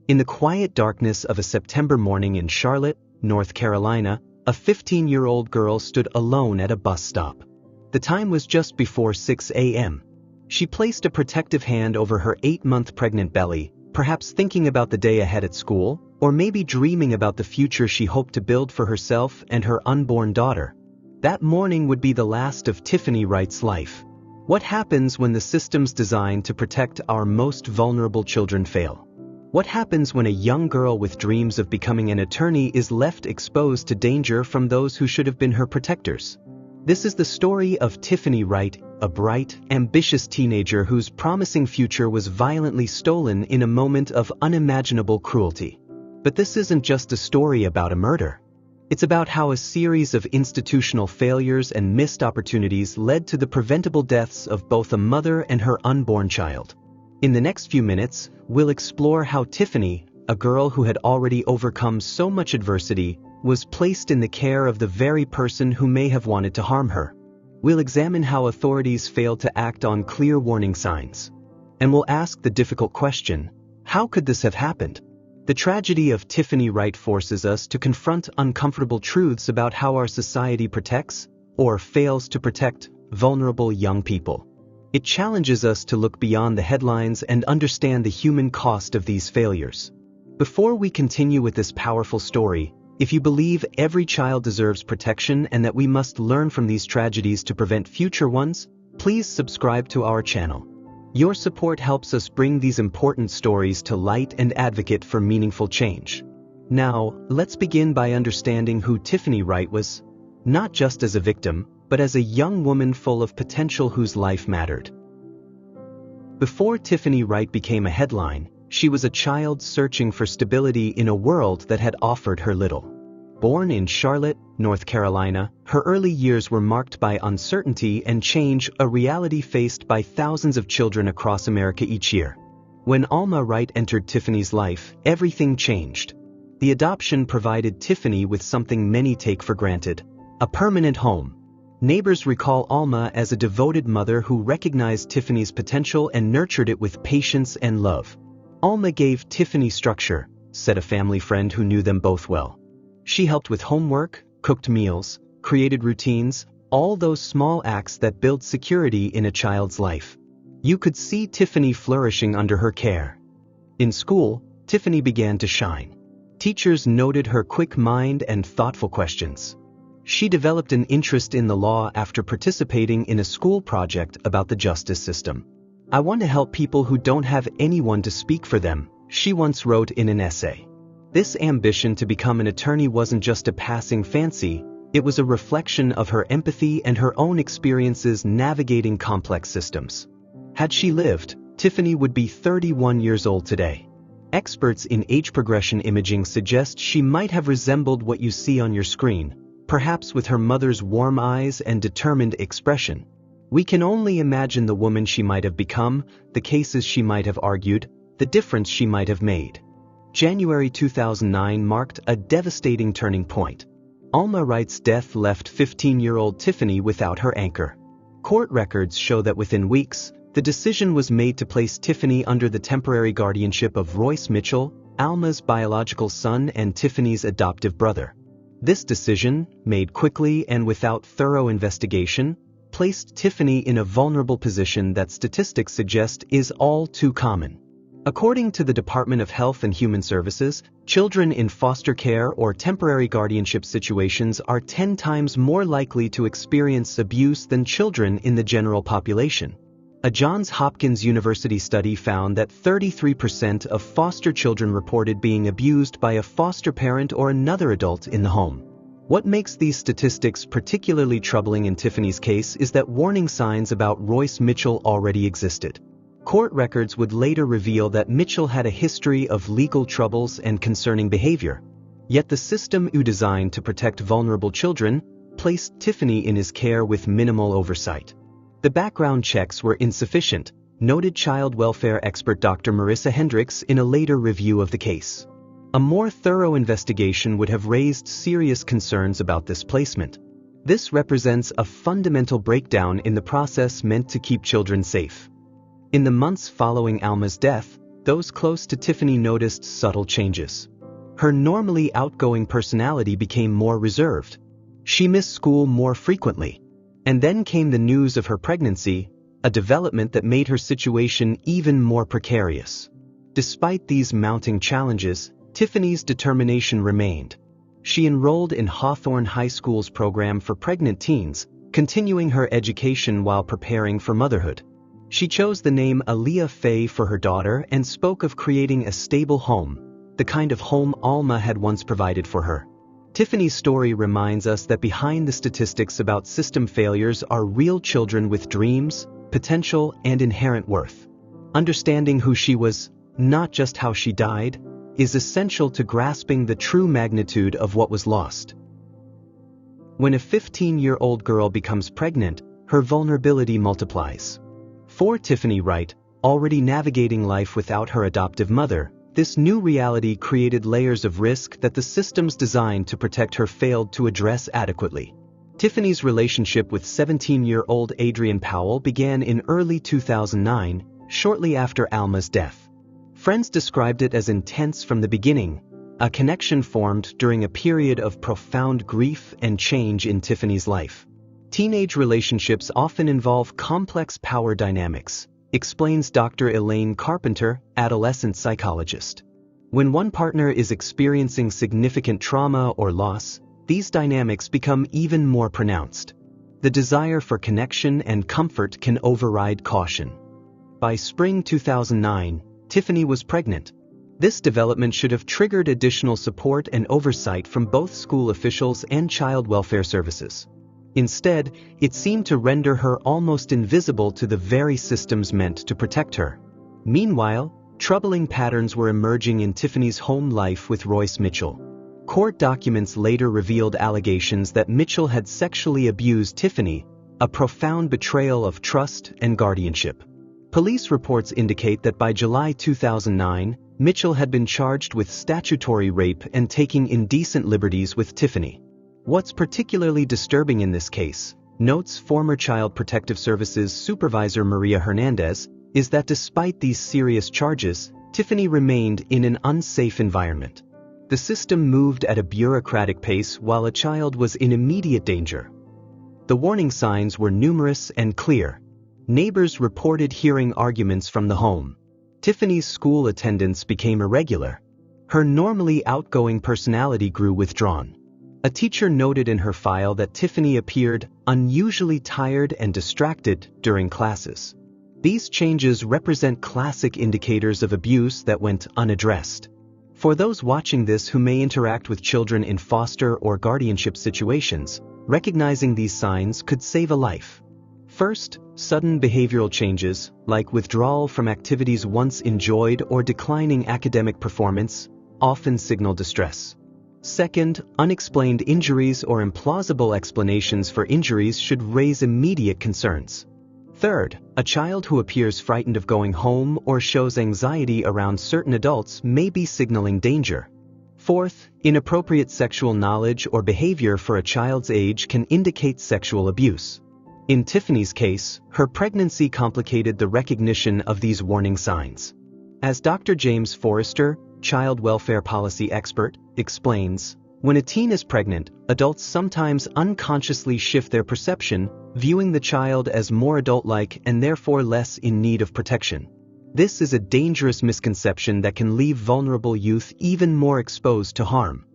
In the quiet darkness of a September morning in Charlotte, North Carolina, a 15-year-old girl stood alone at a bus stop. The time was just before 6 a.m. She placed a protective hand over her 8-month pregnant belly, perhaps thinking about the day ahead at school, or maybe dreaming about the future she hoped to build for herself and her unborn daughter. That morning would be the last of Tiffany Wright's life. What happens when the systems designed to protect our most vulnerable children fail? What happens when a young girl with dreams of becoming an attorney is left exposed to danger from those who should have been her protectors? This is the story of Tiffany Wright, a bright, ambitious teenager whose promising future was violently stolen in a moment of unimaginable cruelty. But this isn't just a story about a murder. It's about how a series of institutional failures and missed opportunities led to the preventable deaths of both a mother and her unborn child. In the next few minutes, we'll explore how Tiffany, a girl who had already overcome so much adversity, was placed in the care of the very person who may have wanted to harm her. We'll examine how authorities failed to act on clear warning signs. And we'll ask the difficult question, how could this have happened? The tragedy of Tiffany Wright forces us to confront uncomfortable truths about how our society protects, or fails to protect, vulnerable young people. It challenges us to look beyond the headlines and understand the human cost of these failures. Before we continue with this powerful story, if you believe every child deserves protection and that we must learn from these tragedies to prevent future ones, please subscribe to our channel. Your support helps us bring these important stories to light and advocate for meaningful change. Now, let's begin by understanding who Tiffany Wright was, not just as a victim, but as a young woman full of potential whose life mattered. Before Tiffany Wright became a headline, she was a child searching for stability in a world that had offered her little. Born in Charlotte, North Carolina, her early years were marked by uncertainty and change, a reality faced by thousands of children across America each year. When Alma Wright entered Tiffany's life, everything changed. The adoption provided Tiffany with something many take for granted: a permanent home. Neighbors recall Alma as a devoted mother who recognized Tiffany's potential and nurtured it with patience and love. Alma gave Tiffany structure, said a family friend who knew them both well. She helped with homework, cooked meals, created routines, all those small acts that build security in a child's life. You could see Tiffany flourishing under her care. In school, Tiffany began to shine. Teachers noted her quick mind and thoughtful questions. She developed an interest in the law after participating in a school project about the justice system. "I want to help people who don't have anyone to speak for them," she once wrote in an essay. This ambition to become an attorney wasn't just a passing fancy, it was a reflection of her empathy and her own experiences navigating complex systems. Had she lived, Tiffany would be 31 years old today. Experts in age progression imaging suggest she might have resembled what you see on your screen, perhaps with her mother's warm eyes and determined expression. We can only imagine the woman she might have become, the cases she might have argued, the difference she might have made. January 2009 marked a devastating turning point. Alma Wright's death left 15-year-old Tiffany without her anchor. Court records show that within weeks, the decision was made to place Tiffany under the temporary guardianship of Royce Mitchell, Alma's biological son and Tiffany's adoptive brother. This decision, made quickly and without thorough investigation, placed Tiffany in a vulnerable position that statistics suggest is all too common. According to the Department of Health and Human Services, children in foster care or temporary guardianship situations are 10 times more likely to experience abuse than children in the general population. A Johns Hopkins University study found that 33% of foster children reported being abused by a foster parent or another adult in the home. What makes these statistics particularly troubling in Tiffany's case is that warning signs about Royce Mitchell already existed. Court records would later reveal that Mitchell had a history of legal troubles and concerning behavior. Yet the system designed to protect vulnerable children placed Tiffany in his care with minimal oversight. The background checks were insufficient, noted child welfare expert Dr. Marissa Hendricks in a later review of the case. A more thorough investigation would have raised serious concerns about this placement. This represents a fundamental breakdown in the process meant to keep children safe. In the months following Alma's death, those close to Tiffany noticed subtle changes. Her normally outgoing personality became more reserved. She missed school more frequently. And then came the news of her pregnancy, a development that made her situation even more precarious. Despite these mounting challenges, Tiffany's determination remained. She enrolled in Hawthorne High School's program for pregnant teens, continuing her education while preparing for motherhood. She chose the name Aaliyah Faye for her daughter and spoke of creating a stable home, the kind of home Alma had once provided for her. Tiffany's story reminds us that behind the statistics about system failures are real children with dreams, potential, and inherent worth. Understanding who she was, not just how she died, is essential to grasping the true magnitude of what was lost. When a 15-year-old girl becomes pregnant, her vulnerability multiplies. For Tiffany Wright, already navigating life without her adoptive mother, this new reality created layers of risk that the systems designed to protect her failed to address adequately. Tiffany's relationship with 17-year-old Adrian Powell began in early 2009, shortly after Alma's death. Friends described it as intense from the beginning, a connection formed during a period of profound grief and change in Tiffany's life. Teenage relationships often involve complex power dynamics, explains Dr. Elaine Carpenter, adolescent psychologist. When one partner is experiencing significant trauma or loss, these dynamics become even more pronounced. The desire for connection and comfort can override caution. By spring 2009, Tiffany was pregnant. This development should have triggered additional support and oversight from both school officials and child welfare services. Instead, it seemed to render her almost invisible to the very systems meant to protect her. Meanwhile, troubling patterns were emerging in Tiffany's home life with Royce Mitchell. Court documents later revealed allegations that Mitchell had sexually abused Tiffany, a profound betrayal of trust and guardianship. Police reports indicate that by July 2009, Mitchell had been charged with statutory rape and taking indecent liberties with Tiffany. What's particularly disturbing in this case, notes former Child Protective Services Supervisor Maria Hernandez, is that despite these serious charges, Tiffany remained in an unsafe environment. The system moved at a bureaucratic pace while a child was in immediate danger. The warning signs were numerous and clear. Neighbors reported hearing arguments from the home. Tiffany's school attendance became irregular. Her normally outgoing personality grew withdrawn. A teacher noted in her file that Tiffany appeared unusually tired and distracted during classes. These changes represent classic indicators of abuse that went unaddressed. For those watching this who may interact with children in foster or guardianship situations, recognizing these signs could save a life. First, sudden behavioral changes, like withdrawal from activities once enjoyed or declining academic performance, often signal distress. Second, unexplained injuries or implausible explanations for injuries should raise immediate concerns. Third, a child who appears frightened of going home or shows anxiety around certain adults may be signaling danger. Fourth, inappropriate sexual knowledge or behavior for a child's age can indicate sexual abuse. In Tiffany's case, her pregnancy complicated the recognition of these warning signs. As Dr. James Forrester, child welfare policy expert, explains, when a teen is pregnant, adults sometimes unconsciously shift their perception, viewing the child as more adult-like and therefore less in need of protection. This is a dangerous misconception that can leave vulnerable youth even more exposed to harm.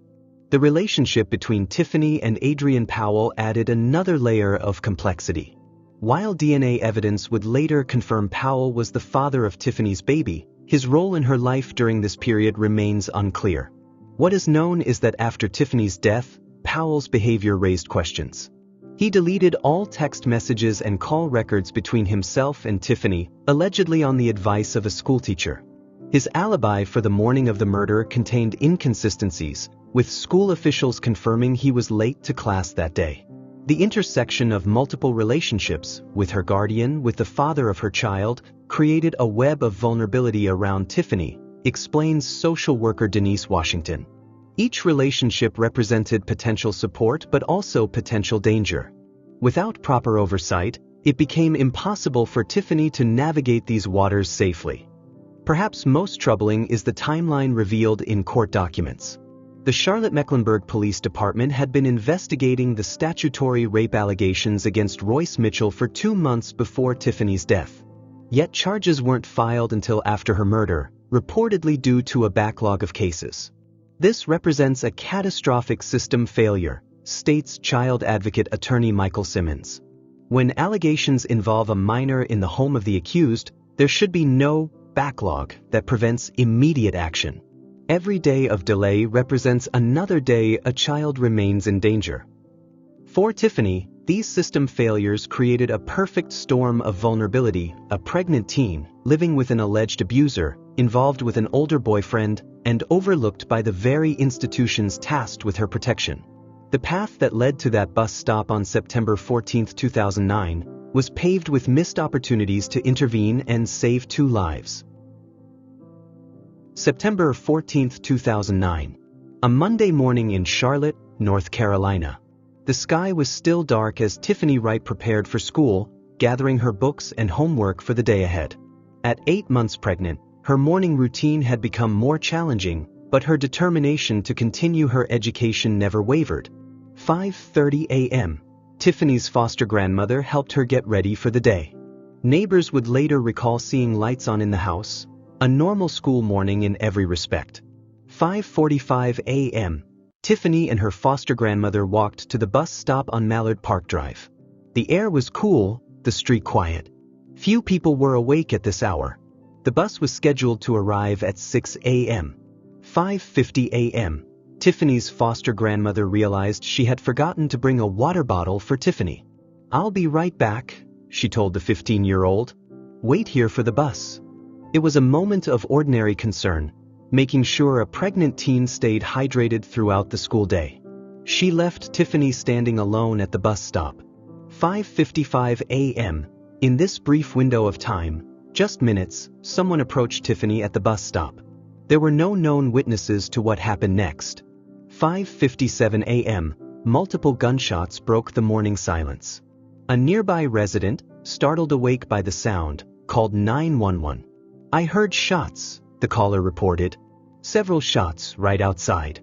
The relationship between Tiffany and Adrian Powell added another layer of complexity. While DNA evidence would later confirm Powell was the father of Tiffany's baby, his role in her life during this period remains unclear. What is known is that after Tiffany's death, Powell's behavior raised questions. He deleted all text messages and call records between himself and Tiffany, allegedly on the advice of a schoolteacher. His alibi for the morning of the murder contained inconsistencies, with school officials confirming he was late to class that day. The intersection of multiple relationships, with her guardian, with the father of her child, created a web of vulnerability around Tiffany, explains social worker Denise Washington. Each relationship represented potential support but also potential danger. Without proper oversight, it became impossible for Tiffany to navigate these waters safely. Perhaps most troubling is the timeline revealed in court documents. The Charlotte-Mecklenburg Police Department had been investigating the statutory rape allegations against Royce Mitchell for 2 months before Tiffany's death. Yet charges weren't filed until after her murder, reportedly due to a backlog of cases. This represents a catastrophic system failure, states child advocate attorney Michael Simmons. When allegations involve a minor in the home of the accused, there should be no backlog that prevents immediate action. Every day of delay represents another day a child remains in danger. For Tiffany, these system failures created a perfect storm of vulnerability: a pregnant teen, living with an alleged abuser, involved with an older boyfriend, and overlooked by the very institutions tasked with her protection. The path that led to that bus stop on September 14, 2009, was paved with missed opportunities to intervene and save 2 lives. September 14, 2009. A Monday morning in Charlotte, North Carolina. The sky was still dark as Tiffany Wright prepared for school, gathering her books and homework for the day ahead. At 8 months pregnant, her morning routine had become more challenging, but her determination to continue her education never wavered. 5:30 a.m. Tiffany's foster grandmother helped her get ready for the day. Neighbors would later recall seeing lights on in the house, a normal school morning in every respect. 5:45 a.m. Tiffany and her foster grandmother walked to the bus stop on Mallard Park Drive. The air was cool, the street quiet. Few people were awake at this hour. The bus was scheduled to arrive at 6 a.m. 5:50 a.m. Tiffany's foster grandmother realized she had forgotten to bring a water bottle for Tiffany. "I'll be right back," she told the 15-year-old. "Wait here for the bus." It was a moment of ordinary concern, making sure a pregnant teen stayed hydrated throughout the school day. She left Tiffany standing alone at the bus stop. 5:55 a.m. In this brief window of time, just minutes, someone approached Tiffany at the bus stop. There were no known witnesses to what happened next. 5:57 a.m. Multiple gunshots broke the morning silence. A nearby resident, startled awake by the sound, called 911. "I heard shots," the caller reported. "Several shots right outside."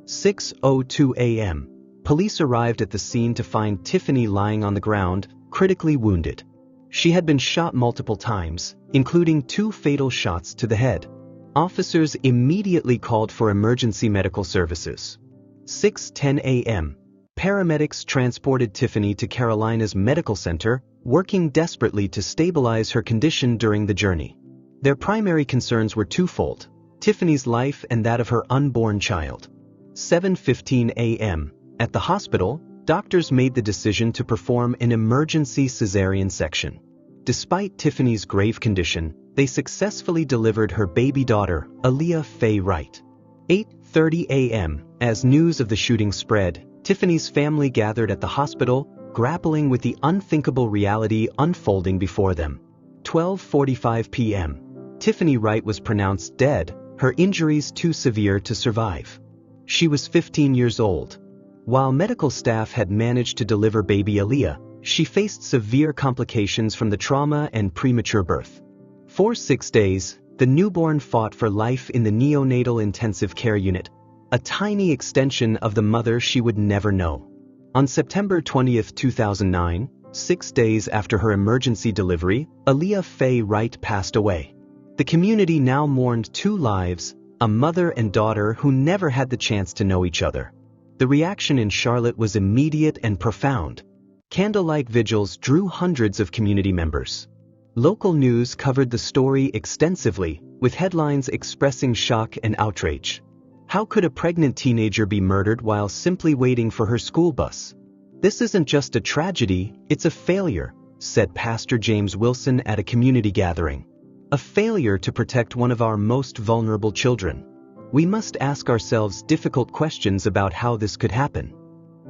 6:02 a.m. Police arrived at the scene to find Tiffany lying on the ground, critically wounded. She had been shot multiple times, including 2 fatal shots to the head. Officers immediately called for emergency medical services. 6:10 a.m. Paramedics transported Tiffany to Carolina's medical center, working desperately to stabilize her condition during the journey. Their primary concerns were twofold: Tiffany's life and that of her unborn child. 7:15 a.m. At the hospital, doctors made the decision to perform an emergency cesarean section. Despite Tiffany's grave condition, they successfully delivered her baby daughter, Aaliyah Faye Wright. 8:30 a.m. As news of the shooting spread, Tiffany's family gathered at the hospital, grappling with the unthinkable reality unfolding before them. 12:45 p.m. Tiffany Wright was pronounced dead, her injuries too severe to survive. She was 15 years old. While medical staff had managed to deliver baby Aaliyah, she faced severe complications from the trauma and premature birth. For 6 days, the newborn fought for life in the neonatal intensive care unit, a tiny extension of the mother she would never know. On September 20, 2009, 6 days after her emergency delivery, Aaliyah Faye Wright passed away. The community now mourned 2 lives, a mother and daughter who never had the chance to know each other. The reaction in Charlotte was immediate and profound. Candlelight vigils drew hundreds of community members. Local news covered the story extensively, with headlines expressing shock and outrage. How could a pregnant teenager be murdered while simply waiting for her school bus? "This isn't just a tragedy, it's a failure," said Pastor James Wilson at a community gathering. "A failure to protect one of our most vulnerable children. We must ask ourselves difficult questions about how this could happen."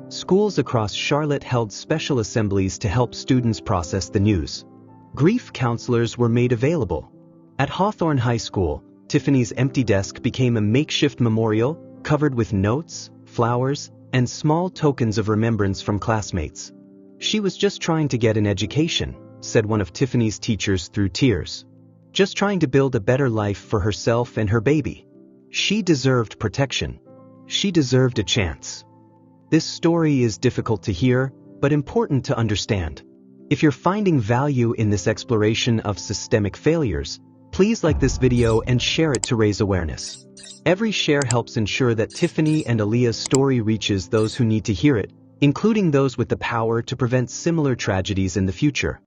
Schools across Charlotte held special assemblies to help students process the news. Grief counselors were made available. At Hawthorne High School, Tiffany's empty desk became a makeshift memorial, covered with notes, flowers, and small tokens of remembrance from classmates. "She was just trying to get an education," said one of Tiffany's teachers through tears. just trying to build a better life for herself and her baby. She deserved protection. She deserved a chance. This story is difficult to hear, but important to understand. If you're finding value in this exploration of systemic failures, please like this video and share it to raise awareness. Every share helps ensure that Tiffany and Aaliyah's story reaches those who need to hear it, including those with the power to prevent similar tragedies in the future.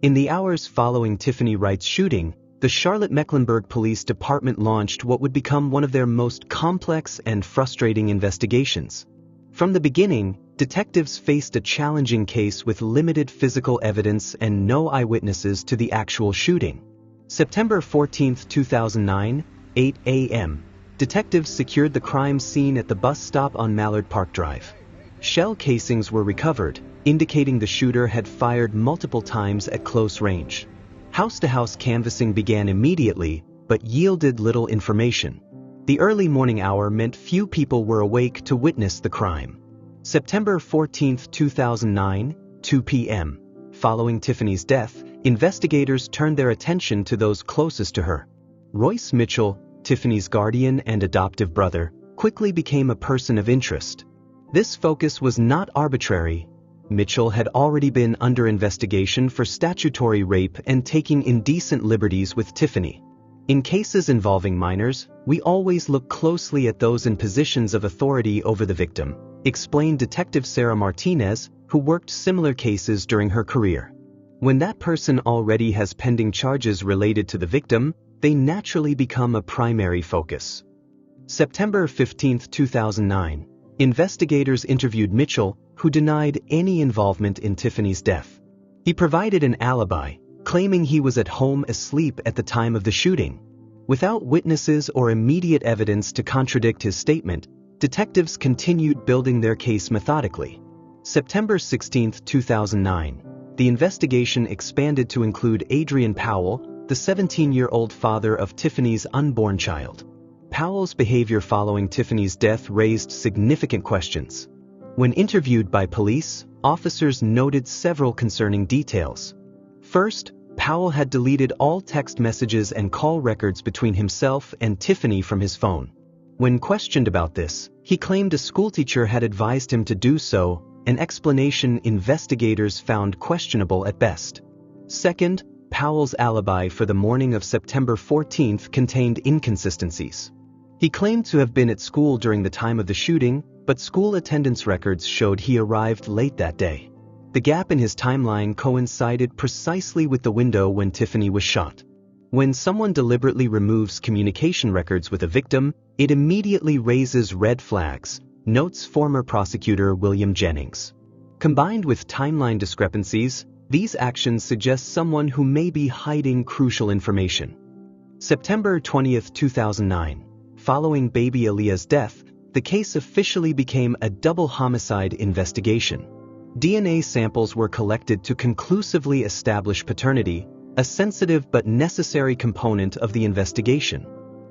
In the hours following Tiffany Wright's shooting, the Charlotte-Mecklenburg Police Department launched what would become one of their most complex and frustrating investigations. From the beginning, detectives faced a challenging case with limited physical evidence and no eyewitnesses to the actual shooting. September 14, 2009, 8 a.m., detectives secured the crime scene at the bus stop on Mallard Park Drive. Shell casings were recovered, indicating the shooter had fired multiple times at close range. House-to-house canvassing began immediately, but yielded little information. The early morning hour meant few people were awake to witness the crime. September 14, 2009, 2 p.m. Following Tiffany's death, investigators turned their attention to those closest to her. Royce Mitchell, Tiffany's guardian and adoptive brother, quickly became a person of interest. This focus was not arbitrary. Mitchell had already been under investigation for statutory rape and taking indecent liberties with Tiffany. In cases involving minors, we always look closely at those in positions of authority over the victim, explained Detective Sarah Martinez, who worked similar cases during her career. When that person already has pending charges related to the victim, they naturally become a primary focus. September 15, 2009, investigators interviewed Mitchell, who denied any involvement in Tiffany's death. He provided an alibi, claiming he was at home asleep at the time of the shooting. Without witnesses or immediate evidence to contradict his statement, detectives continued building their case methodically. September 16, 2009, the investigation expanded to include Adrian Powell, the 17-year-old father of Tiffany's unborn child. Powell's behavior following Tiffany's death raised significant questions. When interviewed by police, officers noted several concerning details. First, Powell had deleted all text messages and call records between himself and Tiffany from his phone. When questioned about this, he claimed a schoolteacher had advised him to do so, an explanation investigators found questionable at best. Second, Powell's alibi for the morning of September 14 contained inconsistencies. He claimed to have been at school during the time of the shooting, but school attendance records showed he arrived late that day. The gap in his timeline coincided precisely with the window when Tiffany was shot. When someone deliberately removes communication records with a victim, it immediately raises red flags, notes former prosecutor William Jennings. Combined with timeline discrepancies, these actions suggest someone who may be hiding crucial information. September 20, 2009. Following baby Aaliyah's death, the case officially became a double homicide investigation. DNA samples were collected to conclusively establish paternity, a sensitive but necessary component of the investigation.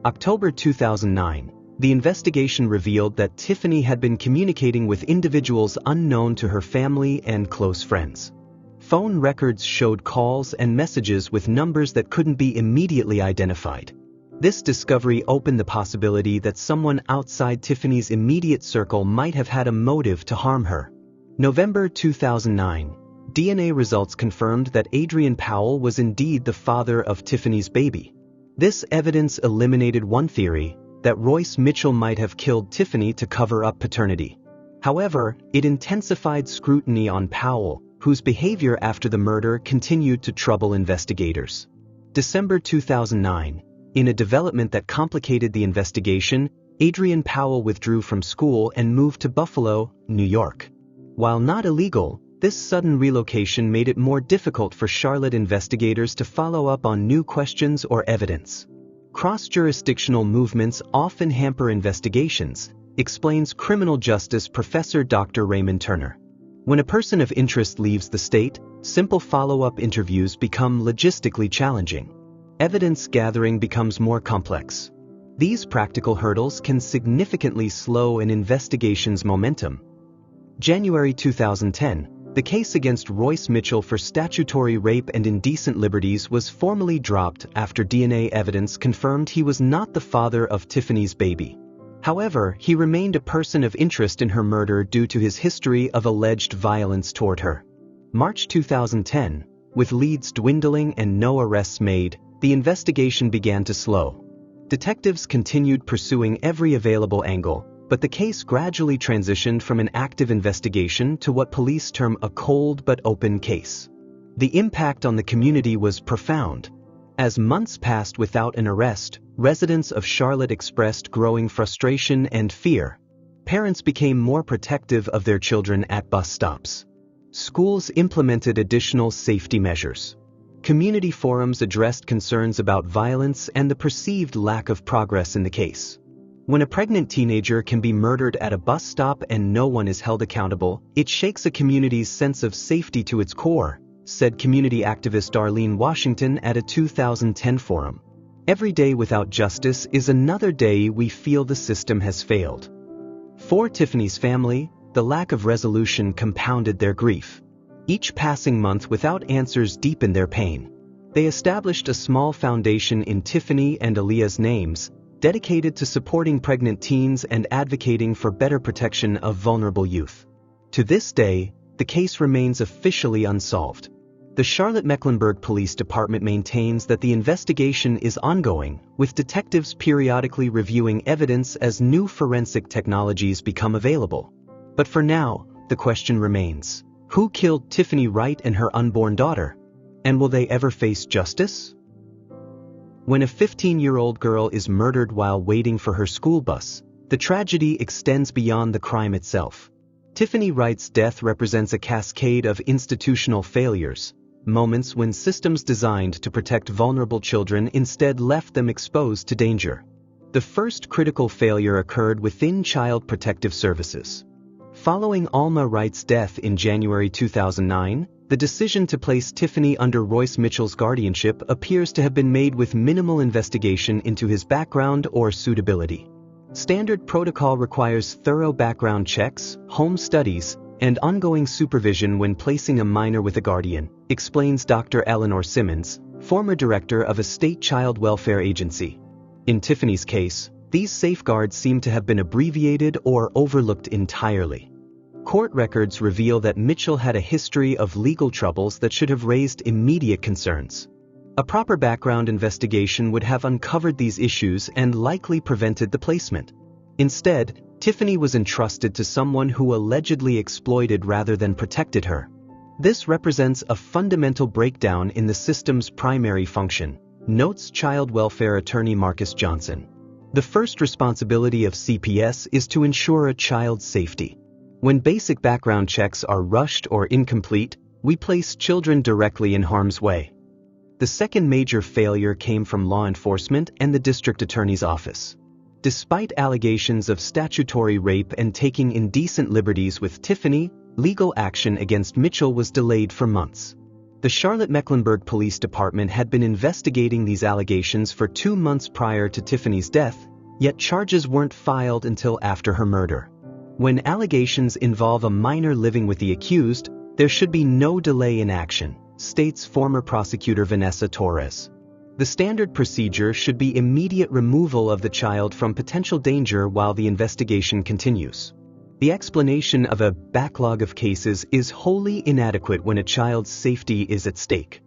October 2009, the investigation revealed that Tiffany had been communicating with individuals unknown to her family and close friends. Phone records showed calls and messages with numbers that couldn't be immediately identified. This discovery opened the possibility that someone outside Tiffany's immediate circle might have had a motive to harm her. November 2009, DNA results confirmed that Adrian Powell was indeed the father of Tiffany's baby. This evidence eliminated one theory, that Royce Mitchell might have killed Tiffany to cover up paternity. However, it intensified scrutiny on Powell, whose behavior after the murder continued to trouble investigators. December 2009, in a development that complicated the investigation, Adrian Powell withdrew from school and moved to Buffalo, New York. While not illegal, this sudden relocation made it more difficult for Charlotte investigators to follow up on new questions or evidence. Cross-jurisdictional movements often hamper investigations, explains criminal justice professor Dr. Raymond Turner. When a person of interest leaves the state, simple follow-up interviews become logistically challenging. Evidence gathering becomes more complex. These practical hurdles can significantly slow an investigation's momentum. January 2010, The case against Royce Mitchell for statutory rape and indecent liberties was formally dropped after DNA evidence confirmed he was not the father of Tiffany's baby. However, he remained a person of interest in her murder due to his history of alleged violence toward her. March 2010, with leads dwindling and no arrests made, the investigation began to slow. Detectives continued pursuing every available angle, but the case gradually transitioned from an active investigation to what police term a cold but open case. The impact on the community was profound. As months passed without an arrest, residents of Charlotte expressed growing frustration and fear. Parents became more protective of their children at bus stops. Schools implemented additional safety measures. Community forums addressed concerns about violence and the perceived lack of progress in the case. When a pregnant teenager can be murdered at a bus stop and no one is held accountable, it shakes a community's sense of safety to its core, said community activist Darlene Washington at a 2010 forum. Every day without justice is another day we feel the system has failed. For Tiffany's family, the lack of resolution compounded their grief. Each passing month without answers deepened their pain. They established a small foundation in Tiffany and Aaliyah's names, dedicated to supporting pregnant teens and advocating for better protection of vulnerable youth. To this day, the case remains officially unsolved. The Charlotte-Mecklenburg Police Department maintains that the investigation is ongoing, with detectives periodically reviewing evidence as new forensic technologies become available. But for now, the question remains: who killed Tiffany Wright and her unborn daughter? And will they ever face justice? When a 15-year-old girl is murdered while waiting for her school bus, the tragedy extends beyond the crime itself. Tiffany Wright's death represents a cascade of institutional failures, moments when systems designed to protect vulnerable children instead left them exposed to danger. The first critical failure occurred within Child Protective Services. Following Alma Wright's death in January 2009, the decision to place Tiffany under Royce Mitchell's guardianship appears to have been made with minimal investigation into his background or suitability. Standard protocol requires thorough background checks, home studies, and ongoing supervision when placing a minor with a guardian, explains Dr. Eleanor Simmons, former director of a state child welfare agency. In Tiffany's case, these safeguards seem to have been abbreviated or overlooked entirely. Court records reveal that Mitchell had a history of legal troubles that should have raised immediate concerns. A proper background investigation would have uncovered these issues and likely prevented the placement. Instead, Tiffany was entrusted to someone who allegedly exploited rather than protected her. This represents a fundamental breakdown in the system's primary function, notes child welfare attorney Marcus Johnson. The first responsibility of CPS is to ensure a child's safety. When basic background checks are rushed or incomplete, we place children directly in harm's way. The second major failure came from law enforcement and the district attorney's office. Despite allegations of statutory rape and taking indecent liberties with Tiffany, legal action against Mitchell was delayed for months. The Charlotte-Mecklenburg Police Department had been investigating these allegations for 2 months prior to Tiffany's death, yet charges weren't filed until after her murder. When allegations involve a minor living with the accused, there should be no delay in action, states former prosecutor Vanessa Torres. The standard procedure should be immediate removal of the child from potential danger while the investigation continues. The explanation of a backlog of cases is wholly inadequate when a child's safety is at stake.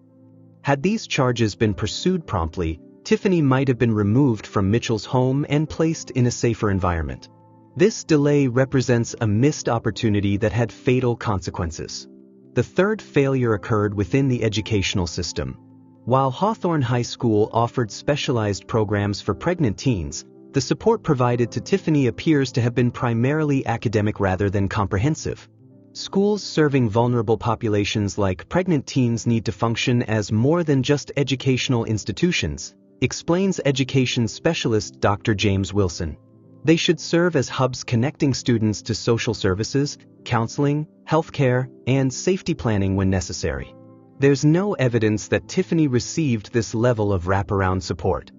Had these charges been pursued promptly, Tiffany might have been removed from Mitchell's home and placed in a safer environment. This delay represents a missed opportunity that had fatal consequences. The third failure occurred within the educational system. While Hawthorne High School offered specialized programs for pregnant teens, the support provided to Tiffany appears to have been primarily academic rather than comprehensive. Schools serving vulnerable populations like pregnant teens need to function as more than just educational institutions, explains education specialist Dr. James Wilson. They should serve as hubs connecting students to social services, counseling, healthcare, and safety planning when necessary. There's no evidence that Tiffany received this level of wraparound support.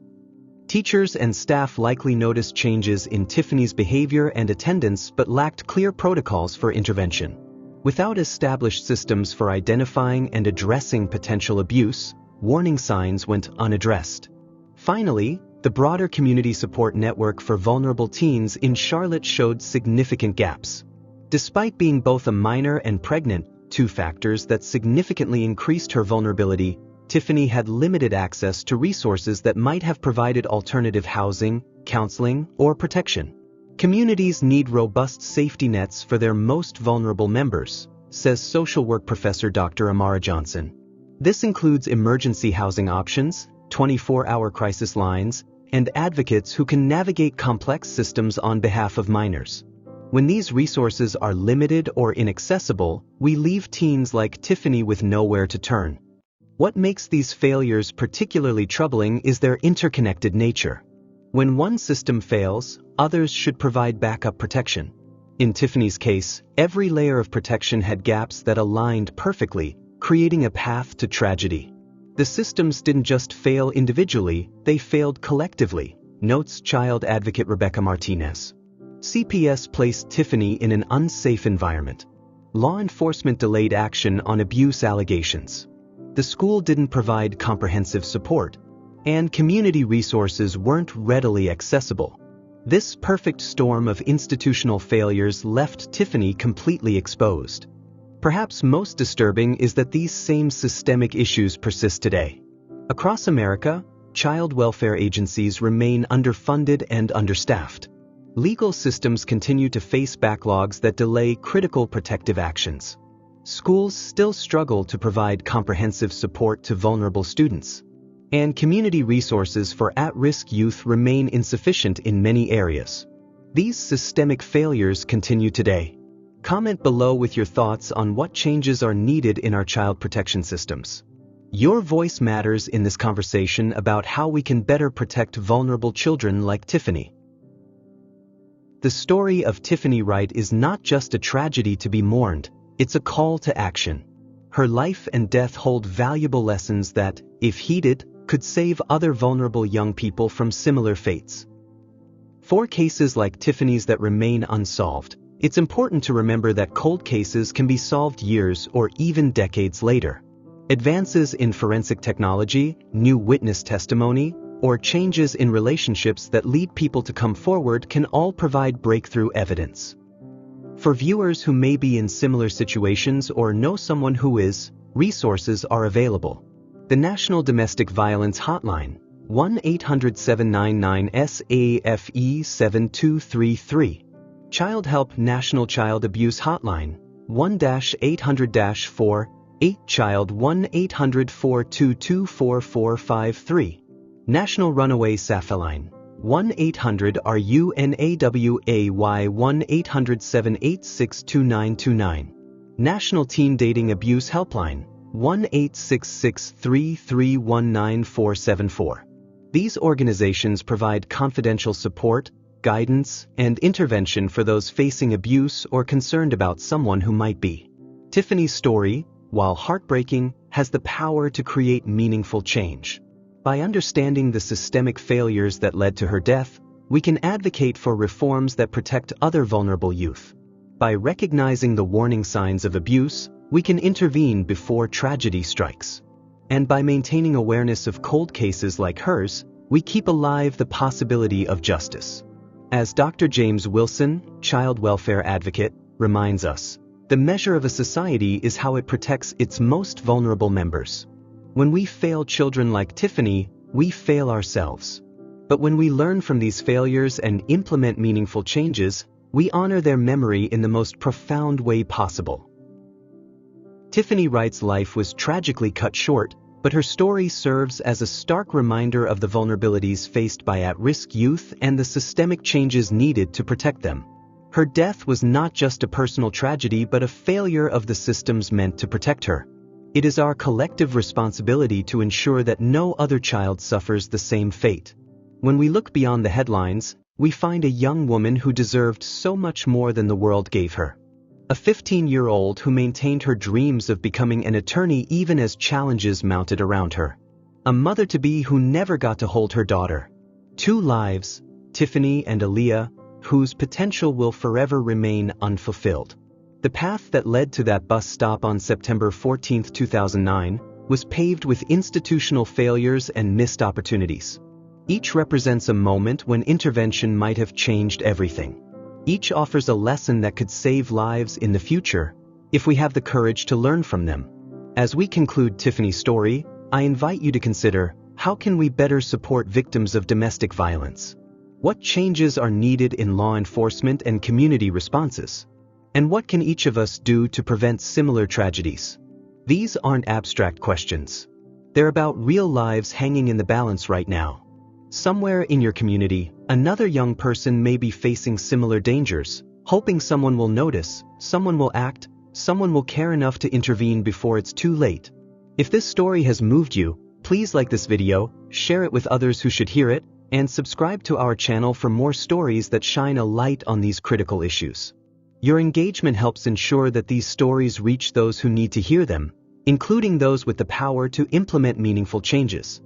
Teachers and staff likely noticed changes in Tiffany's behavior and attendance but lacked clear protocols for intervention. Without established systems for identifying and addressing potential abuse, warning signs went unaddressed. Finally, the broader community support network for vulnerable teens in Charlotte showed significant gaps. Despite being both a minor and pregnant, two factors that significantly increased her vulnerability, Tiffany had limited access to resources that might have provided alternative housing, counseling, or protection. Communities need robust safety nets for their most vulnerable members, says social work professor Dr. Amara Johnson. This includes emergency housing options, 24-hour crisis lines, and advocates who can navigate complex systems on behalf of minors. When these resources are limited or inaccessible, we leave teens like Tiffany with nowhere to turn. What makes these failures particularly troubling is their interconnected nature. When one system fails, others should provide backup protection. In Tiffany's case, every layer of protection had gaps that aligned perfectly, creating a path to tragedy. The systems didn't just fail individually, they failed collectively, notes child advocate Rebecca Martinez. CPS placed Tiffany in an unsafe environment. Law enforcement delayed action on abuse allegations. The school didn't provide comprehensive support, and community resources weren't readily accessible. This perfect storm of institutional failures left Tiffany completely exposed. Perhaps most disturbing is that these same systemic issues persist today. Across America, child welfare agencies remain underfunded and understaffed. Legal systems continue to face backlogs that delay critical protective actions. Schools still struggle to provide comprehensive support to vulnerable students. And community resources for at-risk youth remain insufficient in many areas. These systemic failures continue today. Comment below with your thoughts on what changes are needed in our child protection systems. Your voice matters in this conversation about how we can better protect vulnerable children like Tiffany. The story of Tiffany Wright is not just a tragedy to be mourned, it's a call to action. Her life and death hold valuable lessons that, if heeded, could save other vulnerable young people from similar fates. For cases like Tiffany's that remain unsolved, it's important to remember that cold cases can be solved years or even decades later. Advances in forensic technology, new witness testimony, or changes in relationships that lead people to come forward can all provide breakthrough evidence. For viewers who may be in similar situations or know someone who is, resources are available. The National Domestic Violence Hotline, 1-800-799-SAFE-7233. Child Help National Child Abuse Hotline, 1-800-4-8 Child 1-800-422-4453. National Runaway SAFE-line, 1-800-RUNAWAY 1-800-786-2929. National Teen Dating Abuse Helpline, 1-866-331-9474. These organizations provide confidential support, guidance, and intervention for those facing abuse or concerned about someone who might be. Tiffany's story, while heartbreaking, has the power to create meaningful change. By understanding the systemic failures that led to her death, we can advocate for reforms that protect other vulnerable youth. By recognizing the warning signs of abuse, we can intervene before tragedy strikes. And by maintaining awareness of cold cases like hers, we keep alive the possibility of justice. As Dr. James Wilson, child welfare advocate, reminds us, the measure of a society is how it protects its most vulnerable members. When we fail children like Tiffany, we fail ourselves. But when we learn from these failures and implement meaningful changes, we honor their memory in the most profound way possible. Tiffany Wright's life was tragically cut short, but her story serves as a stark reminder of the vulnerabilities faced by at-risk youth and the systemic changes needed to protect them. Her death was not just a personal tragedy but a failure of the systems meant to protect her. It is our collective responsibility to ensure that no other child suffers the same fate. When we look beyond the headlines, we find a young woman who deserved so much more than the world gave her. A 15-year-old who maintained her dreams of becoming an attorney even as challenges mounted around her. A mother-to-be who never got to hold her daughter. Two lives, Tiffany and Aaliyah, whose potential will forever remain unfulfilled. The path that led to that bus stop on September 14, 2009, was paved with institutional failures and missed opportunities. Each represents a moment when intervention might have changed everything. Each offers a lesson that could save lives in the future, if we have the courage to learn from them. As we conclude Tiffany's story, I invite you to consider, how can we better support victims of domestic violence? What changes are needed in law enforcement and community responses? And what can each of us do to prevent similar tragedies? These aren't abstract questions. They're about real lives hanging in the balance right now. Somewhere in your community, another young person may be facing similar dangers, hoping someone will notice, someone will act, someone will care enough to intervene before it's too late. If this story has moved you, please like this video, share it with others who should hear it, and subscribe to our channel for more stories that shine a light on these critical issues. Your engagement helps ensure that these stories reach those who need to hear them, including those with the power to implement meaningful changes.